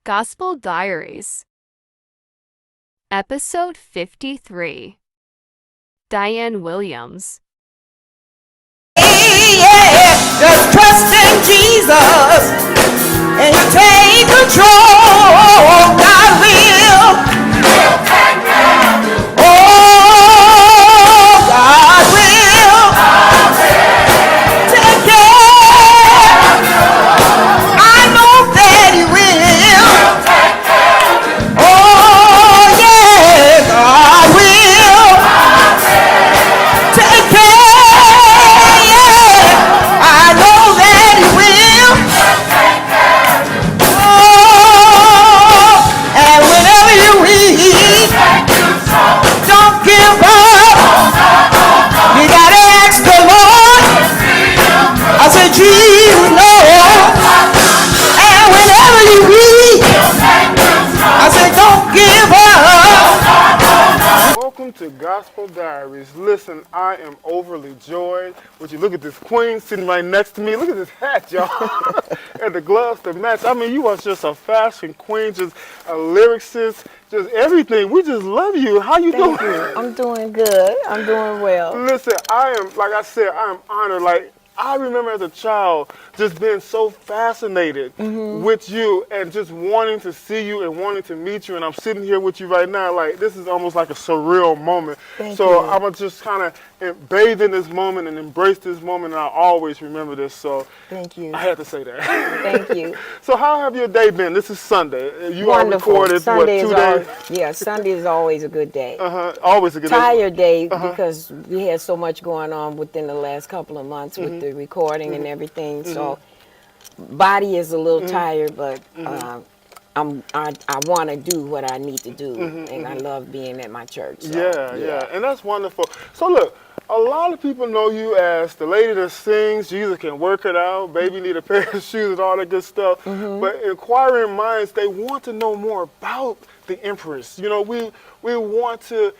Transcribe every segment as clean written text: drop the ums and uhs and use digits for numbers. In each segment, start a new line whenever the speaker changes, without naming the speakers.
Gospel Diaries, Episode 53. Dianne Williams.
Yeah, just trust in Jesus and take control. God will. Oh, God will take care. I know that He will. Oh, yeah, God will take care. Yeah, I know that He will. Oh, and whenever you read, don't give up. You gotta ask the Lord. I said, Jesus, Lord. And whenever you read, I said, don't give up.
Welcome to Gospel Diaries. Listen, I am overly joyed. Would you look at this queen sitting right next to me? Look at this hat, y'all. And the gloves to match. I mean, you are just a fashion queen, just a lyricist, just everything. We just love you. How you doing?
Thank you. I'm doing good. I'm doing well.
Listen, I am, like I said, I am honored. Like, I remember as a child just being so fascinated with you and just wanting to see you and wanting to meet you. And I'm sitting here with you right now. Like, this is almost like a surreal moment.
Thank
so
you.
I'm going to just kind of bathe in this moment and embrace this moment. And I always remember this. So
Thank you.
I had to say that.
Thank you.
So how have your day been? This is Sunday. You
Wonderful.
are recorded,
Sunday
what, 2 days?
Yeah, Sunday is always a good day.
Always a good day.
Tired day because we had so much going on within the last couple of months with the recording and everything. So body is a little tired, but I want to do what I need to do, and I love being at my church. So,
Yeah, and that's wonderful. So look, a lot of people know you as the lady that sings, Jesus can work it out, baby need a pair of shoes and all that good stuff. But inquiring minds, they want to know more about the Empress. You know, we want to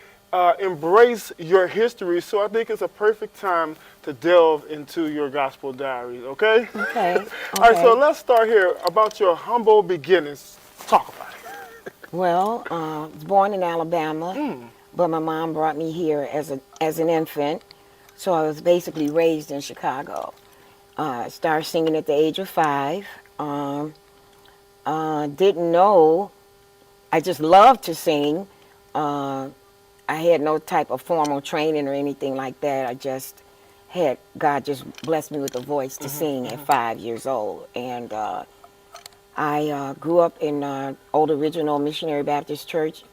embrace your history, so I think it's a perfect time to delve into your gospel diaries, okay?
Okay.
All right, so let's start here about your humble beginnings. Talk about it.
Well, I was born in Alabama, but my mom brought me here as an infant, so I was basically raised in Chicago. I started singing at the age of 5. Didn't know, I just loved to sing. I had no type of formal training or anything like that. I just had, God just blessed me with a voice to sing at 5 years old. And I grew up in Old Original Missionary Baptist Church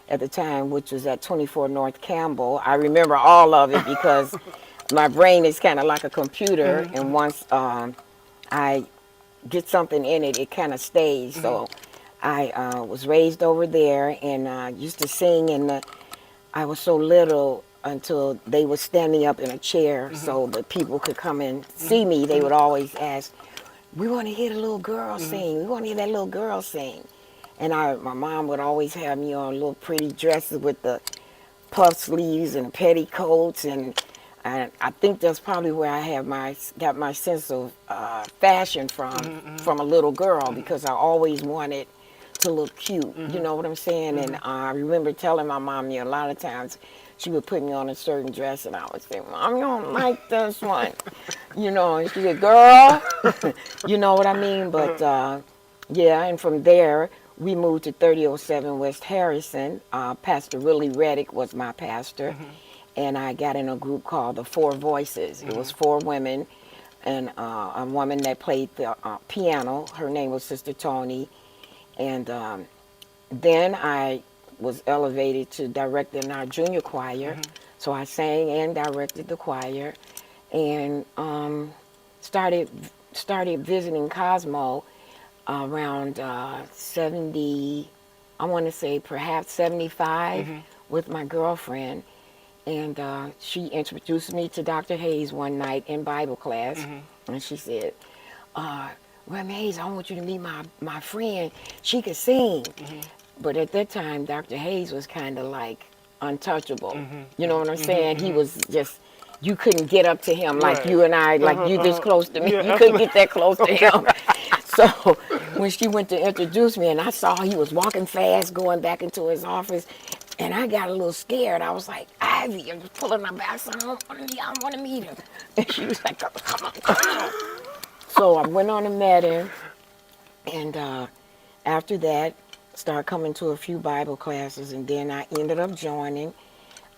at the time, which was at 24 North Campbell. I remember all of it because my brain is kind of like a computer, and once I get something in it, it kind of stays. So I was raised over there and used to sing, and I was so little until they would stand me up in a chair so that people could come and see me. They would always ask, we want to hear the little girl sing. We want to hear that little girl sing. And my mom would always have me on little pretty dresses with the puff sleeves and petticoats, and I think that's probably where I have got my sense of fashion from a little girl, because I always wanted to look cute. You know what I'm saying? And I remember telling my mom, a lot of times she would put me on a certain dress, and I would say, Mom, you don't like this one. And she said, girl, you know what I mean? But yeah, and from there, we moved to 3007 West Harrison. Pastor Willie Reddick was my pastor, and I got in a group called the Four Voices. It was 4 women, and a woman that played the piano. Her name was Sister Tony. And then I was elevated to directing our junior choir. So I sang and directed the choir, and started visiting Cosmo around 70, I want to say perhaps 75, with my girlfriend. And she introduced me to Dr. Hayes one night in Bible class, and she said, Reverend Hayes, I want you to meet my friend. She could sing. But at that time, Dr. Hayes was kind of like untouchable. You know what I'm saying? He was just, you couldn't get up to him like you and I, like you this close to me. You couldn't get that close to him. So when she went to introduce me, and I saw he was walking fast, going back into his office, and I got a little scared. I was like, Ivy, I was pulling my back, so I don't want to meet him. And she was like, come on. So I went on the Meta, and after that, started coming to a few Bible classes, and then I ended up joining.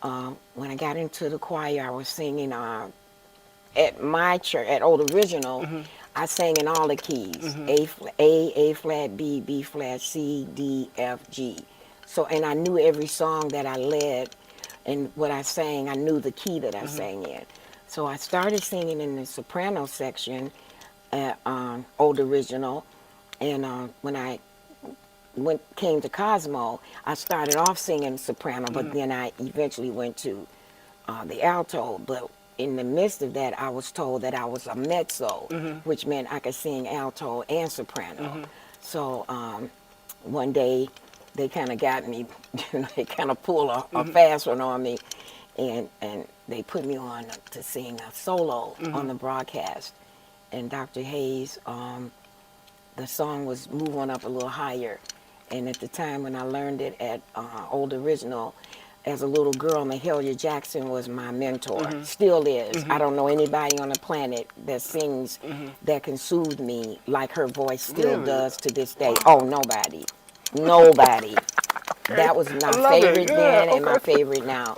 When I got into the choir, I was singing at my church, at Old Original. I sang in all the keys, A flat, B flat, C, D, F, G. So, and I knew every song that I led, and what I sang, I knew the key that I sang in. So I started singing in the soprano section at Old Original, and when I came to Cosmo, I started off singing soprano, but then I eventually went to the alto. But in the midst of that, I was told that I was a mezzo, which meant I could sing alto and soprano. So one day, they kind of got me, they kind of pulled a fast one on me, and they put me on to sing a solo on the broadcast. And Dr. Hayes, the song was Move On Up a Little Higher. And at the time when I learned it at Old Original, as a little girl, Mahalia Jackson was my mentor, still is. I don't know anybody on the planet that sings that can soothe me like her voice still does to this day. Oh, nobody. Nobody. That was my favorite then and my favorite now.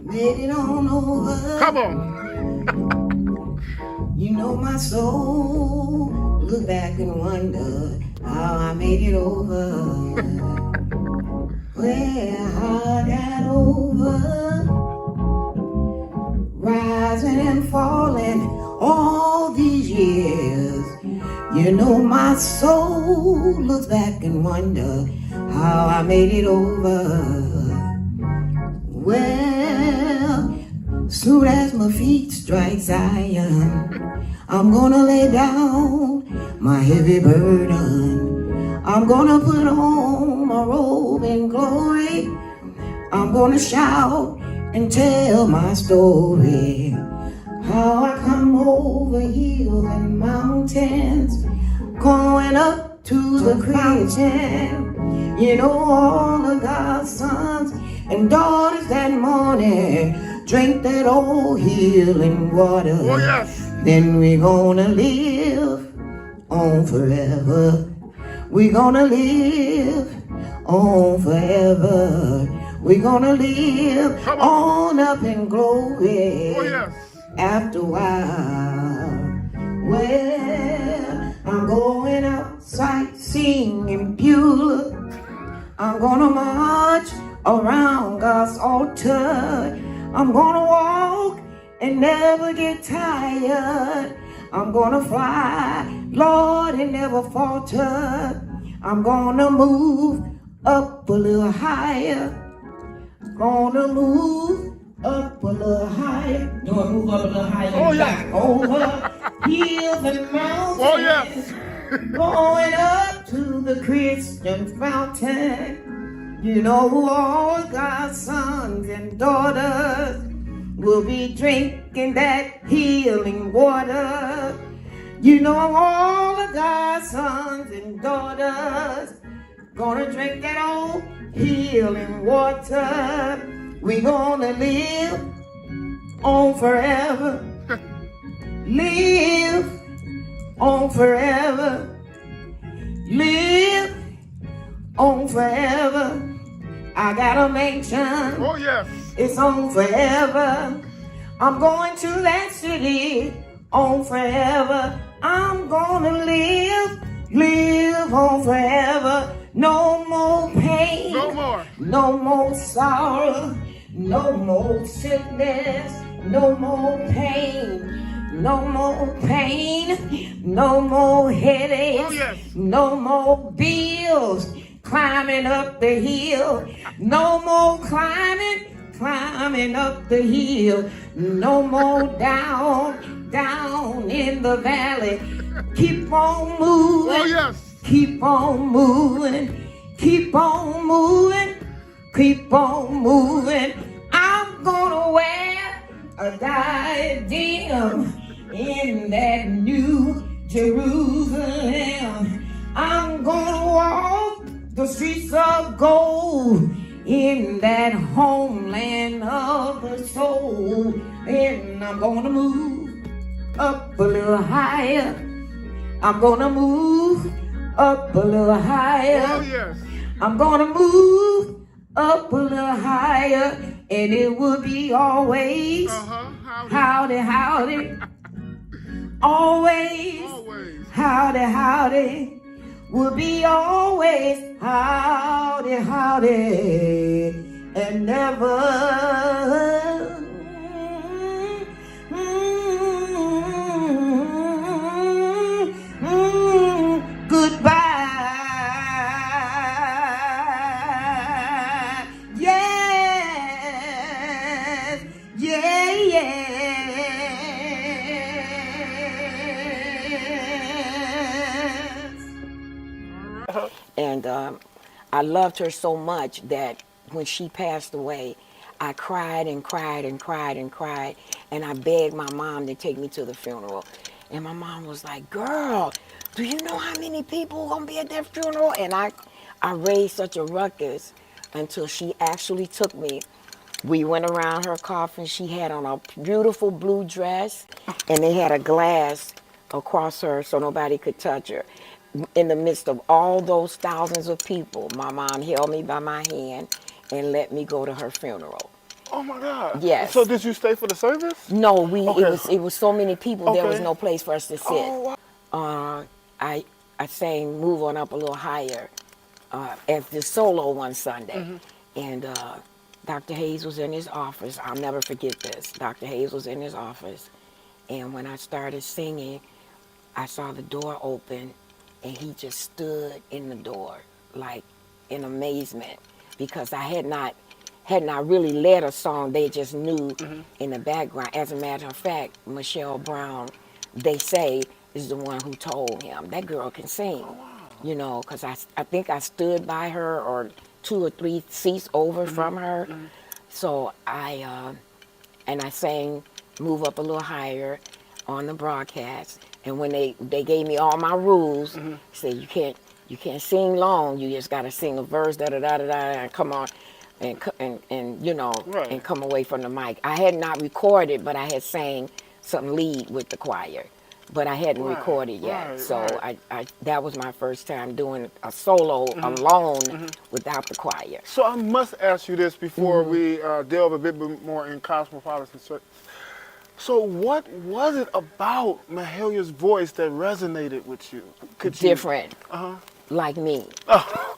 Made it on over.
Come on.
You know my soul. Look back and wonder how I made it over. Where I got over. Rising and falling all these years. You know my soul looks back and wonder how I made it over. Well, soon as my feet strike Zion, I'm gonna lay down my heavy burden. I'm gonna put on my robe in glory. I'm gonna shout and tell my story. How I come over hills and mountains, going up to the mountain. You know all of God's sons and daughters that morning drink that old healing water.
Oh, yes.
Then we're gonna live on forever. We're gonna live on forever. We're gonna live on up in glory.
Oh, yes.
After a while. Well, I'm going out sightseeing in Beulah. I'm gonna march around God's altar. I'm gonna walk and never get tired. I'm gonna fly, Lord, and never falter. I'm gonna move up a little higher. Gonna move up a little higher. Gonna move up a little higher.
Oh, yeah.
Over hills and mountains.
Oh, yes.
Going up to the Christian fountain. You know all God's sons and daughters will be drinking that healing water. You know all of God's sons and daughters gonna drink that old healing water. We gonna live on forever. Live on forever. Live on forever. I got a mansion.
Oh, yes.
It's on forever. I'm going to that city on forever. I'm gonna live on forever. No more pain.
No more.
No more sorrow. No more sickness. No more pain. No more pain. No more headaches.
Oh, yes.
No more bills climbing up the hill. No more climbing up the hill. No more down in the valley. Keep on moving.
Oh, yes.
keep on moving, keep on moving, keep on moving. I'm gonna wear a diadem in that new Jerusalem. I'm gonna walk the streets of gold in that homeland of the soul. And I'm gonna move up a little higher. I'm gonna move up a little higher.
Oh, yes.
I'm gonna move up a little higher, and it will be always howdy, howdy. Always, howdy, howdy. Will be always howdy, howdy, and never goodbye. Yes, yeah, yes.
And I loved her so much that when she passed away, I cried and cried and cried and cried. And I begged my mom to take me to the funeral. And my mom was like, girl, do you know how many people are going to be at that funeral? And I raised such a ruckus until she actually took me. We went around her coffin. She had on a beautiful blue dress, and they had a glass across her so nobody could touch her. In the midst of all those thousands of people, my mom held me by my hand and let me go to her funeral.
Oh my God.
Yes.
So did you stay for the service?
No,
Okay.
it was so many people, there was
Okay.
no place for us to sit.
Oh, wow.
I sang Move On Up a Little Higher as the solo one Sunday. And Dr. Hayes was in his office. I'll never forget this. Dr. Hayes was in his office. And when I started singing, I saw the door open, and he just stood in the door, like in amazement, because I had not really led a song. They just knew in the background. As a matter of fact, Michelle Brown, they say, is the one who told him, that girl can sing. You know, because I think I stood by her or 2 or 3 seats over from her. So I sang Move Up a Little Higher on the broadcast. And when they gave me all my rules, said you can't sing long. You just got to sing a verse, da da da da da, and come on, and you know,
Right.
and come away from the mic. I had not recorded, but I had sang some lead with the choir, but I hadn't recorded yet.
right,
So
right.
I that was my first time doing a solo alone without the choir.
So I must ask you this before we delve a bit more in Cosmopolitan. So what was it about Mahalia's voice that resonated with you?
Different, like me.
Oh,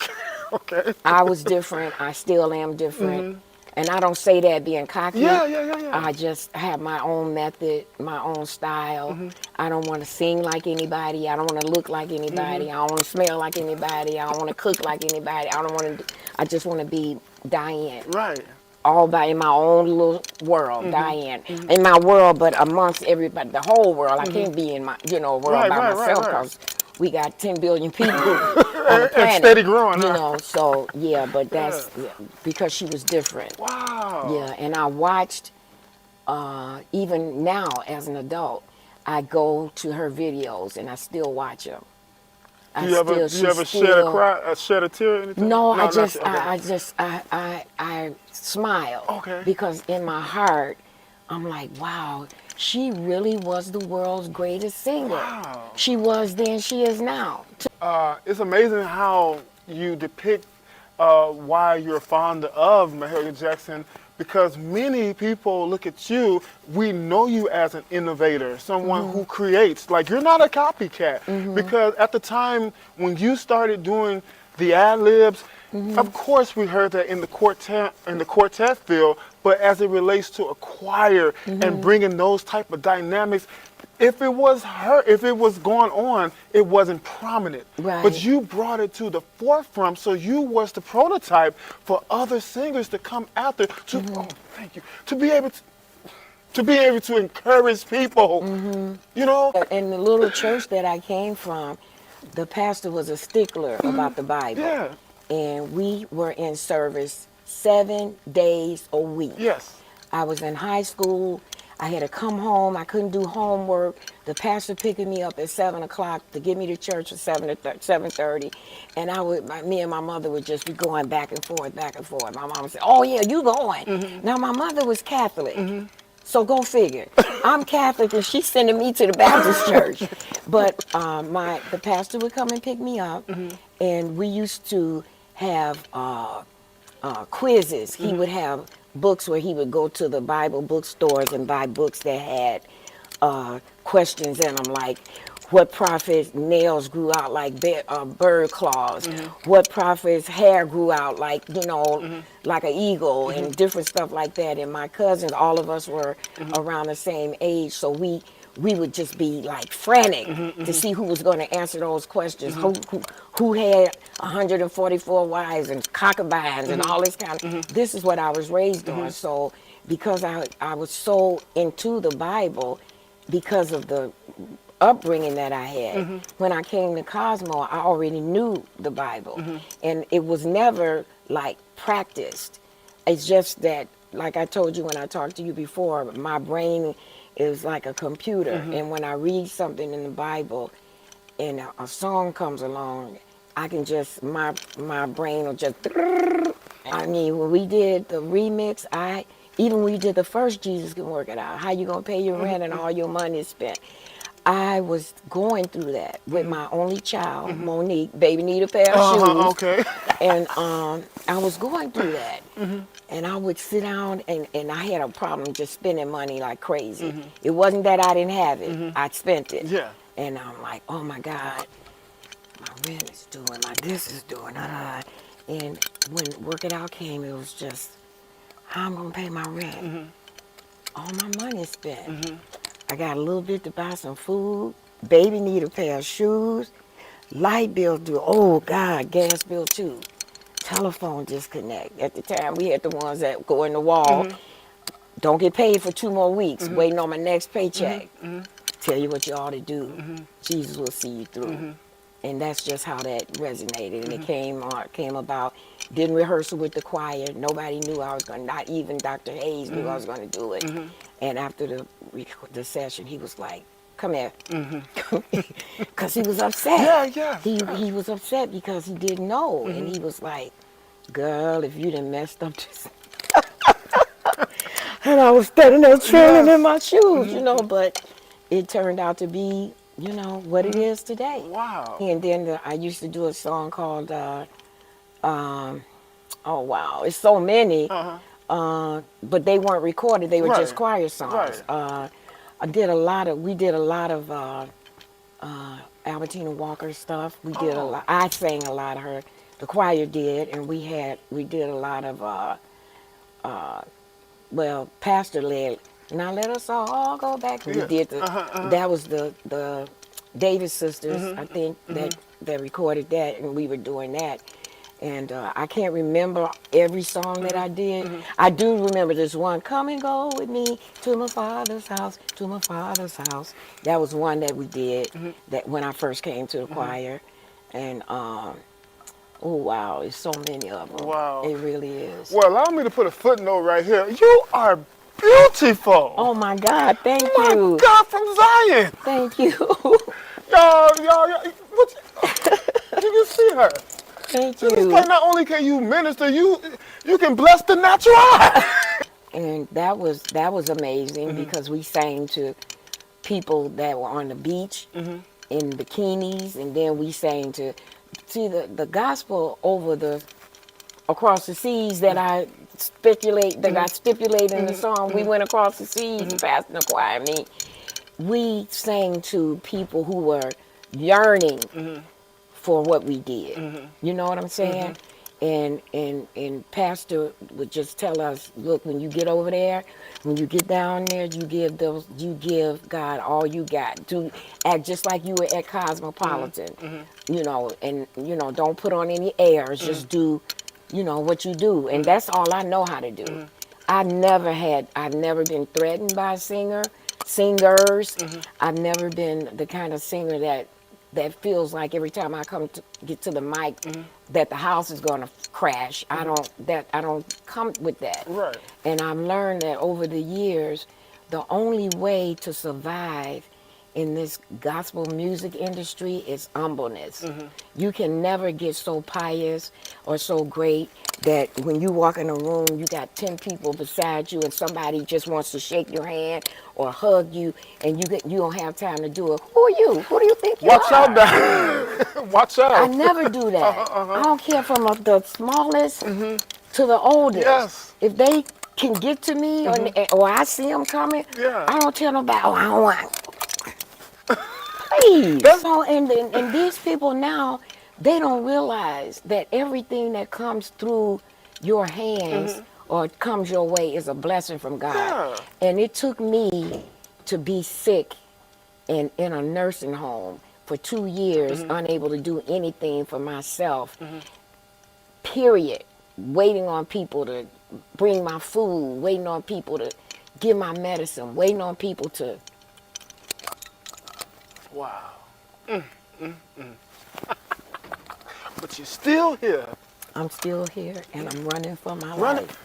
okay.
I was different. I still am different. And I don't say that being cocky.
Yeah.
I just have my own method, my own style. I don't want to sing like anybody. I don't want to look like anybody. I don't want to smell like anybody. I don't want to cook like anybody. I just want to be Dianne.
Right.
All by in my own little world, Dianne. In my world, but amongst everybody, the whole world. I can't be in my, world
Right,
by
right,
myself,
right.
because we got 10 billion people on the planet.
And steady growing, huh?
So yeah, but that's because she was different.
Wow.
Yeah, and I watched, even now as an adult, I go to her videos and I still watch them.
Do you ever shed a tear or anything?
No, I smile.
Okay.
Because in my heart, I'm like, wow, she really was the world's greatest singer.
Wow.
She was then, she is now.
It's amazing how you depict why you're fond of Mahalia Jackson, because many people look at you, we know you as an innovator, someone who creates. Like, you're not a copycat, because at the time when you started doing the ad-libs, of course we heard that in the quartet field, but as it relates to a choir and bringing those type of dynamics, if it was going on, it wasn't prominent.
Right.
But you brought it to the forefront, so you was the prototype for other singers to come after to be able to encourage people. You know?
In the little church that I came from, the pastor was a stickler about the Bible.
Yeah.
And we were in service 7 days a week.
Yes.
I was in high school. I had to come home. I couldn't do homework. The pastor picking me up at 7 o'clock to get me to church at 7:30. And me and my mother would just be going back and forth, back and forth. My mom would say, "Oh yeah, you going." Now my mother was Catholic. So go figure. I'm Catholic and she's sending me to the Baptist church. But the pastor would come and pick me up, and we used to have quizzes. He would have books where he would go to the Bible bookstores and buy books that had questions in them, like what prophet's nails grew out like bird claws, what prophet's hair grew out like, like an eagle, and different stuff like that. And my cousins, all of us were around the same age, so we would just be like frantic to see who was going to answer those questions, who had 144 wives and concubines and all this kind of, this is what I was raised on. So because I was so into the Bible, because of the upbringing that I had, when I came to Cosmo, I already knew the Bible. And it was never like practiced. It's just that, like I told you when I talked to you before, my brain is like a computer. And when I read something in the Bible and a song comes along, I can just, my brain will just, I mean, when we did the remix, even when we did the first Jesus Can Work It Out, how you gonna pay your rent and all your money is spent. I was going through that with my only child, Monique. Baby need a pair of shoes.
Okay.
And I was going through that. And I would sit down, and I had a problem just spending money like crazy. It wasn't that I didn't have it. I spent it.
Yeah.
And I'm like, oh my God, my rent is due, and my this is due. And when Work It Out came, it was just, how I'm going to pay my rent? All my money is spent. I got a little bit to buy some food. Baby need a pair of shoes. Light bill due. Oh God, gas bill too. Telephone disconnect. At the time, we had the ones that go in the wall. Don't get paid for 2 more weeks. Waiting on my next paycheck. Tell you what you ought to do. Jesus will see you through. And that's just how that resonated. And it came about. Didn't rehearsal with the choir. Nobody knew I was going to, not even Dr. Hayes knew I was going to do it. And after the session, he was like, come here. Because he was upset.
Yeah.
He was upset because he didn't know. And he was like, girl, if you done messed up this. And I was standing there trailing in my shoes, but it turned out to be, what it is today.
Wow.
And then I used to do a song called, oh wow, it's so many. But they weren't recorded, they were just choir songs. We did a lot of Albertina Walker stuff. We did a lot. I sang a lot of her. The choir did, and we did a lot of pastor led. Now let us all go back. We did that was the Davis sisters, I think, that recorded that, and we were doing that. And I can't remember every song that I did. I do remember this one, come and go with me to my father's house, to my father's house. That was one that we did that when I first came to the choir. And, oh wow, it's so many of them.
Wow.
It really is.
Well, allow me to put a footnote right here. You are beautiful.
Oh my God, thank you.
My God, from Zion.
Thank you.
Y'all, you see her.
Thank
This
you.
like not only can you minister, you can bless the natural eye.
And that was amazing because we sang to people that were on the beach in bikinis, and then we sang to the gospel across the seas that got stipulated in the song. We went across the seas, passing the choir. I mean, we sang to people who were yearning for what we did. You know what I'm saying? And Pastor would just tell us, look, when you get over there, when you get down there, you give God all you got. To act just like you were at Cosmopolitan, and don't put on any airs. Just do, what you do, and that's all I know how to do. I've never been threatened by singers. I've never been the kind of singer that that feels like every time I come to get to the mic that the house is going to crash. I don't come with that.
Right.
And I've learned that over the years, the only way to survive in this gospel music industry is humbleness. You can never get so pious or so great that when you walk in a room, you got 10 people beside you and somebody just wants to shake your hand or hug you, and you don't have time to do it. Who are you? Who do you think you
Watch
are?
out, now. Watch out.
I never do that. I don't care from the smallest to the oldest.
Yes.
If they can get to me or I see them coming,
Yeah.
I don't tell nobody, oh, I don't want. Please. So, and these people now, they don't realize that everything that comes through your hands or comes your way is a blessing from God.
Yeah.
And it took me to be sick in a nursing home for 2 years, unable to do anything for myself, period. Waiting on people to bring my food, waiting on people to give my medicine, waiting on people to.
Wow. But you're still here.
I'm still here and I'm running for my
Running
life.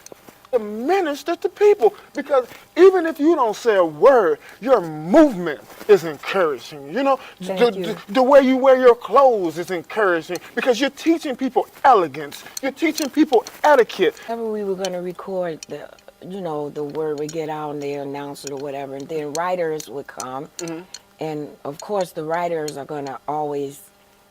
to minister to people, because even if you don't say a word, your movement is encouraging. You know,
Thank you.
the way you wear your clothes is encouraging, because you're teaching people elegance. You're teaching people etiquette.
Whenever we were going to record the word would get out and they announce it or whatever, and then writers would come, and of course the writers are going to always,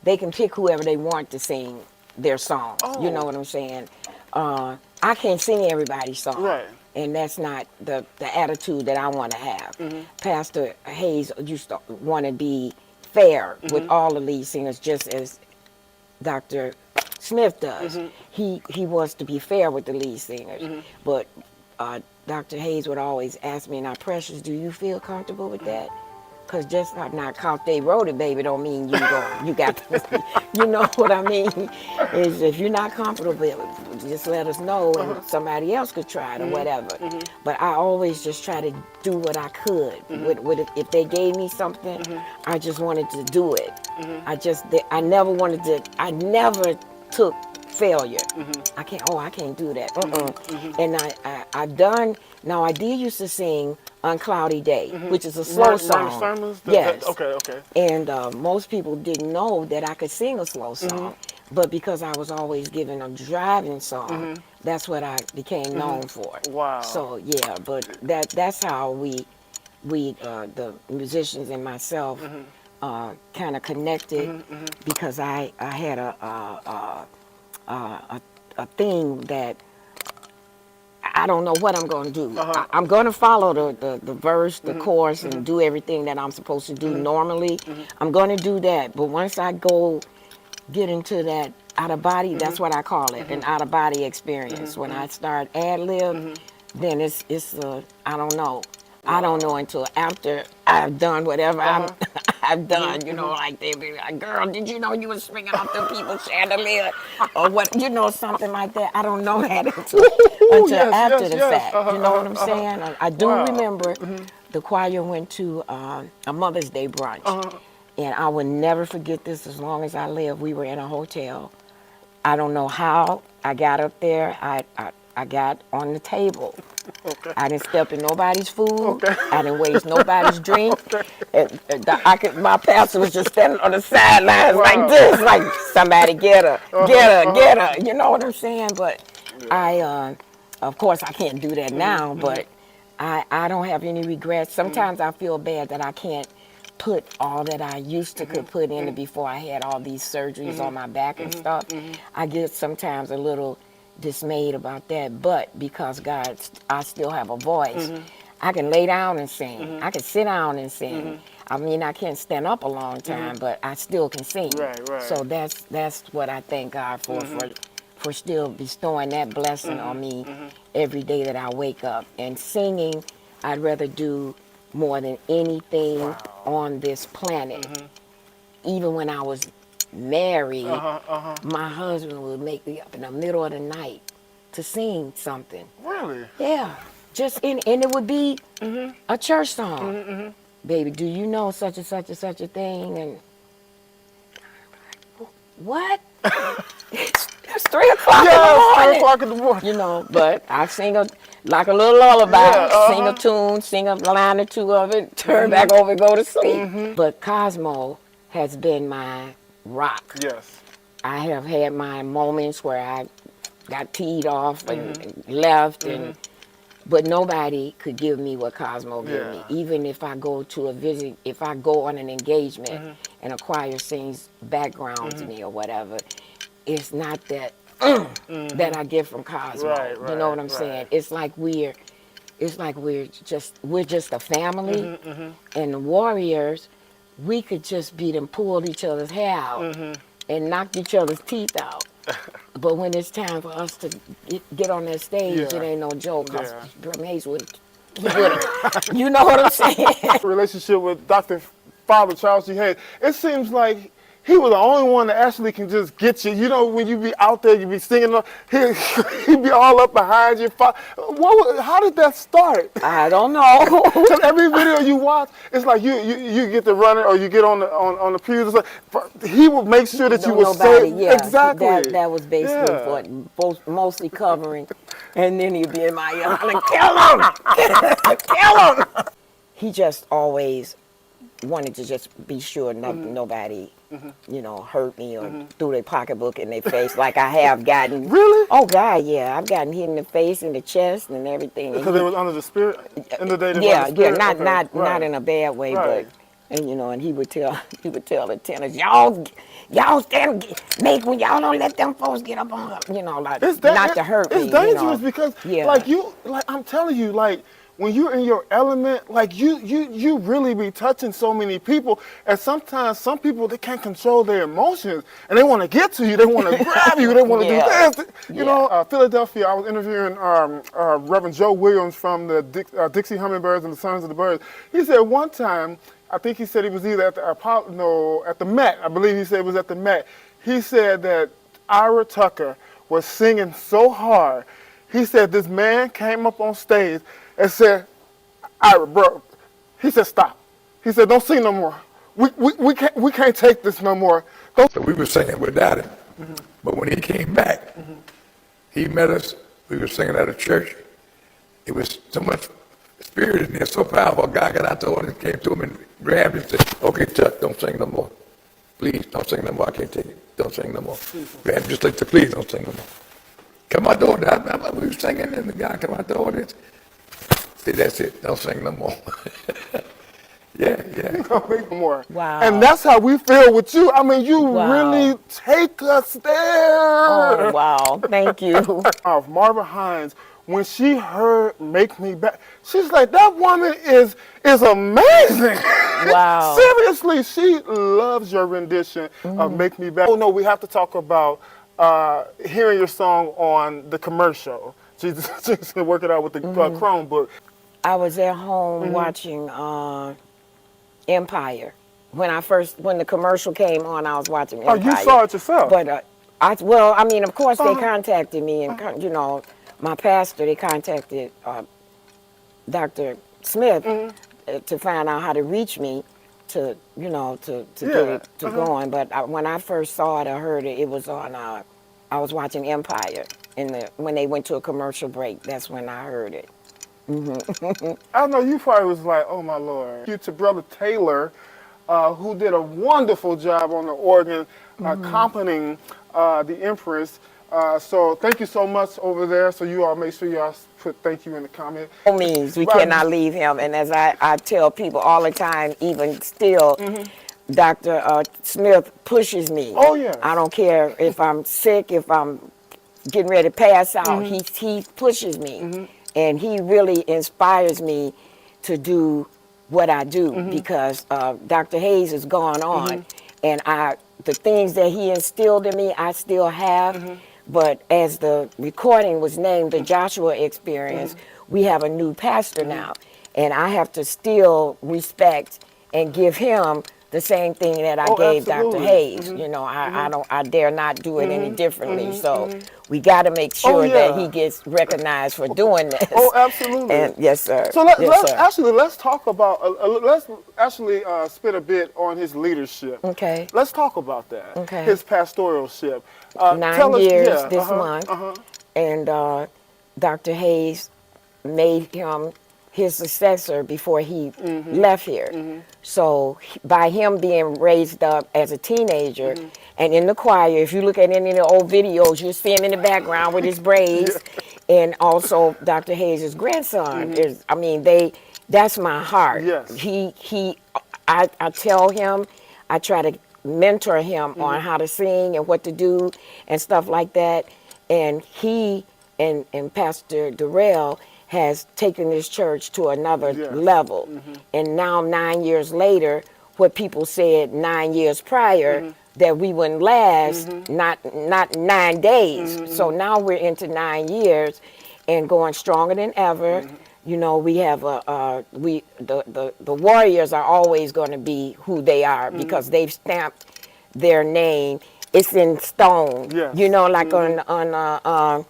they can pick whoever they want to sing their songs. You know what I'm saying? I can't sing everybody's song.
Right.
And that's not the attitude that I want to have. Pastor Hayes used to want to be fair with all the lead singers, just as Dr. Smith does. He wants to be fair with the lead singers. But Dr. Hayes would always ask me, now, Precious, do you feel comfortable with that? Because just not cause they wrote it, baby, don't mean you got to, you know what I mean? Is if you're not comfortable with it, just let us know and somebody else could try it or whatever. But I always just try to do what I could. With it. If they gave me something, I just wanted to do it. I never took failure. I can't do that. And I've done, now I did used to sing On Cloudy Day, which is a slow song.
Sermons?
Yes.
Okay.
And most people didn't know that I could sing a slow song. But because I was always given a driving song, that's what I became known for.
Wow.
So yeah, but that's how we the musicians and myself kind of connected, because I had a thing that I don't know what I'm going to do. I'm going to follow the verse, the chorus, and do everything that I'm supposed to do normally. I'm going to do that. But once I get into that out of body, that's what I call it, an out of body experience. When I start ad lib, then it's I don't know. I don't know until after I've done whatever I've done. You know, like they be like, "Girl, did you know you was swinging off the people's chandelier?" or what, something like that. I don't know that until after the fact. You know what I'm saying? I do remember the choir went to a Mother's Day brunch, and I will never forget this as long as I live. We were in a hotel. I don't know how I got up there. I got on the table. I didn't step in nobody's food. I didn't waste nobody's drink. My pastor was just standing on the sidelines like this, like, somebody get her, get her. You know what I'm saying? But of course, I can't do that now, but I don't have any regrets. Sometimes I feel bad that I can't put all that I used to could put in it before I had all these surgeries on my back and stuff. I get sometimes a little dismayed about that, but because I still have a voice, I can lay down and sing. I can sit down and sing. I mean, I can't stand up a long time, but I still can sing.
Right.
So that's what I thank God for still bestowing that blessing on me every day that I wake up. And singing, I'd rather do more than anything on this planet. Even when I was married, my husband would make me up in the middle of the night to sing something.
Really?
Yeah, and it would be a church song. Baby, do you know such and such and such a thing? And what? It's 3 o'clock
Yeah,
in the
it's 3
morning.
o'clock in the morning.
You know, but I sing a like a little lullaby,
Yeah,
sing a tune, sing a line or two of it, turn back over and go to sleep. But Cosmo has been my rock.
Yes.
I have had my moments where I got teed off and left, but nobody could give me what Cosmo gave me.
Yeah.
Even if I go to a visit, if I go on an engagement and a choir sings background to me or whatever, it's not that that I get from Cosmo.
Right,
You know what
right,
I'm saying?
right.
It's like we're just a family, and the Warriors, we could just beat and pull each other's hair out and knock each other's teeth out. But when it's time for us to get on that stage,
Yeah.
it ain't no joke. Cause
Yeah.
Brim Hayes would, you know what I'm saying?
Relationship with Dr. Father Charles G. Hayes, it seems like he was the only one that actually can just get you. You know, when you be out there, you be singing, he'd be all up behind you. How did that start?
I don't know.
Because every video you watch, it's like you get to run it or you get on the pews. He would make sure that you were
Nobody,
safe.
yeah.
Exactly.
That was basically
Yeah.
what mostly covering, and then he'd be in my ear, hollering, kill him, kill him. He just always wanted to just be sure nobody, you know, hurt me or threw their pocketbook in their face like I have gotten.
Really?
Oh God, yeah, I've gotten hit in the face, in the chest, and everything.
Because it was under the spirit in the day.
Yeah,
under the spirit?
not
Okay.
not
Right.
not in a bad way,
Right.
but and you know, and he would tell the tenors, y'all stand, make when y'all don't let them folks get up on her, you know, like not to hurt me.
It's dangerous
you know.
because,
Yeah.
like I'm telling you, like when you're in your element, like you really be touching so many people, and sometimes some people they can't control their emotions, and they want to get to you, they want to grab you, they want to
Yeah.
do this. You know, Philadelphia. I was interviewing Reverend Joe Williams from the Dixie Hummingbirds and the Sons of the Birds. He said one time, I think he said he was either at at the Met. I believe he said it was at the Met. He said that Ira Tucker was singing so hard. He said this man came up on stage and said, Ira, bro, he said, stop. He said, don't sing no more. We can't take this no more.
So we were singing without him. But when he came back, he met us. We were singing at a church. It was so much spirit in there, so powerful. A guy got out the audience, came to him and grabbed him and said, okay, Chuck, don't sing no more. Please, don't sing no more. I can't take it. Don't sing no more. Grabbed him just like, please don't sing no more. Come out the audience. We were singing, and the guy come out the audience. Said, that's it. Don't sing no more. Yeah.
Don't make no more.
Wow.
And that's how we feel with you. I mean, you
Wow.
really take us there.
Oh wow, thank you.
Marva Hines, when she heard "Make Me Back," she's like, "That woman is amazing."
Wow.
Seriously, she loves your rendition of "Make Me Back." Oh no, we have to talk about hearing your song on the commercial. She's gonna work it out with the Chromebook.
I was at home watching Empire. When the commercial came on, I was watching Empire.
Oh, you saw it yourself?
But I mean, of course, they contacted me, and you know, my pastor, they contacted Dr. Smith to find out how to reach me, to you know, to get it going. But when I first saw it or heard it, it was on. I was watching Empire, when they went to a commercial break. That's when I heard it.
I know you probably was like, oh my Lord. You to Brother Taylor, who did a wonderful job on the organ, accompanying the Empress. So thank you so much over there. So you all make sure y'all put thank you in the comment.
No means we
Right.
cannot leave him. And as I tell people all the time, even still, Dr. Smith pushes me.
Oh, yes.
I don't care if I'm sick, if I'm getting ready to pass out. He pushes me. And he really inspires me to do what I do because Dr. Hayes has gone on. And the things that he instilled in me, I still have. But as the recording was named the Joshua Experience, we have a new pastor now. And I have to still respect and give him the same thing that I
Oh,
gave Dr.
absolutely.
Hayes. You know, I dare not do it any differently. So we got to make
Oh,
sure that he
yeah.
gets recognized for doing this.
Oh, absolutely.
And yes, sir.
So
Yes, sir.
let's talk about let's actually spend a bit on his leadership.
Okay.
Let's talk about that.
Okay.
His pastoralship.
9 years
yeah,
this month, and Dr. Hayes made him his successor before he left here. So by him being raised up as a teenager and in the choir, if you look at any of the old videos, you see him in the background with his braids, and also Dr. Hayes' grandson is. I mean, that's my heart.
Yes.
I tell him, I try to mentor him on how to sing and what to do and stuff like that. And he and Pastor Durrell has taken this church to another level. And now 9 years later, what people said 9 years prior that we wouldn't last, not 9 days. So now we're into 9 years and going stronger than ever. You know, we have the Warriors are always going to be who they are because they've stamped their name. It's in stone.
Yes.
You know, like on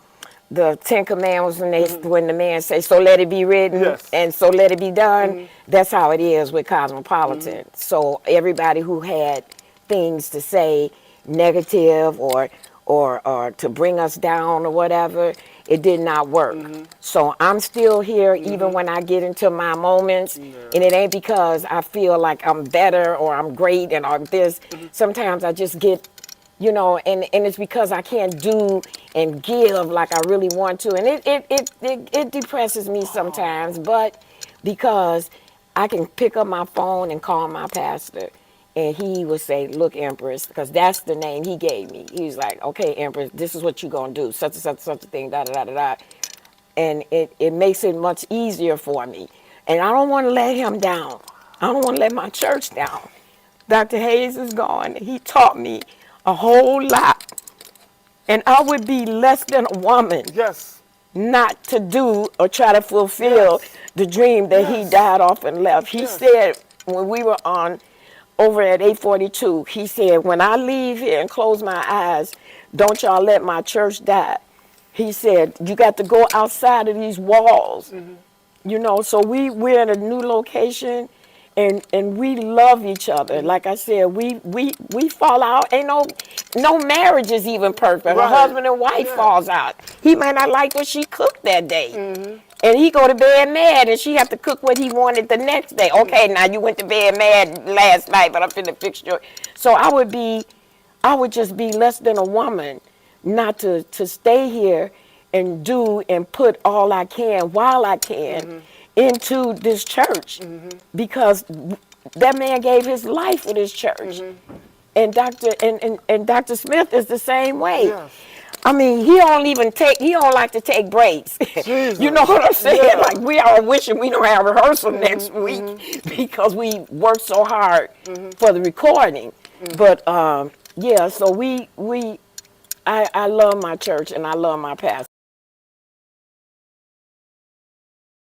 the Ten Commandments when the man says, "So let it be written,"
Yes.
and "So let it be done." That's how it is with Cosmopolitan. So everybody who had things to say negative or to bring us down or whatever, it did not work. So I'm still here even when I get into my moments, and it ain't because I feel like I'm better or I'm great and I'm this. Sometimes I just get, you know, and it's because I can't do and give like I really want to, and it depresses me sometimes, but because I can pick up my phone and call my pastor, and he would say, "Look, Empress," because that's the name he gave me. He's like, "Okay, Empress, this is what you're gonna do, such and such, such a thing, da da da da da," and it makes it much easier for me, and I don't want to let him down. I don't want to let my church down. Dr. Hayes is gone. He taught me a whole lot, and I would be less than a woman
Yes.
not to do or try to fulfill the dream that he died off and left. He said when we were on over at 842, he said, "When I leave here and close my eyes, don't y'all let my church die." He said, "You got to go outside of these walls." You know, so we're in a new location, and we love each other. Like I said, we fall out. Ain't no marriage is even perfect.
Right.
A husband and wife falls out. He might not like what she cooked that day. And he go to bed mad, and she have to cook what he wanted the next day. Okay, now you went to bed mad last night, but I'm finna fix your. So I would just be less than a woman not to stay here and do and put all I can while I can into this church, because that man gave his life for this church. And Dr. Smith is the same way.
Yes.
I mean, he don't like to take breaks. You know what I'm saying?
Yeah.
Like, we are wishing we don't have rehearsal next week because we worked so hard for the recording. But yeah, so I love my church and I love my pastor.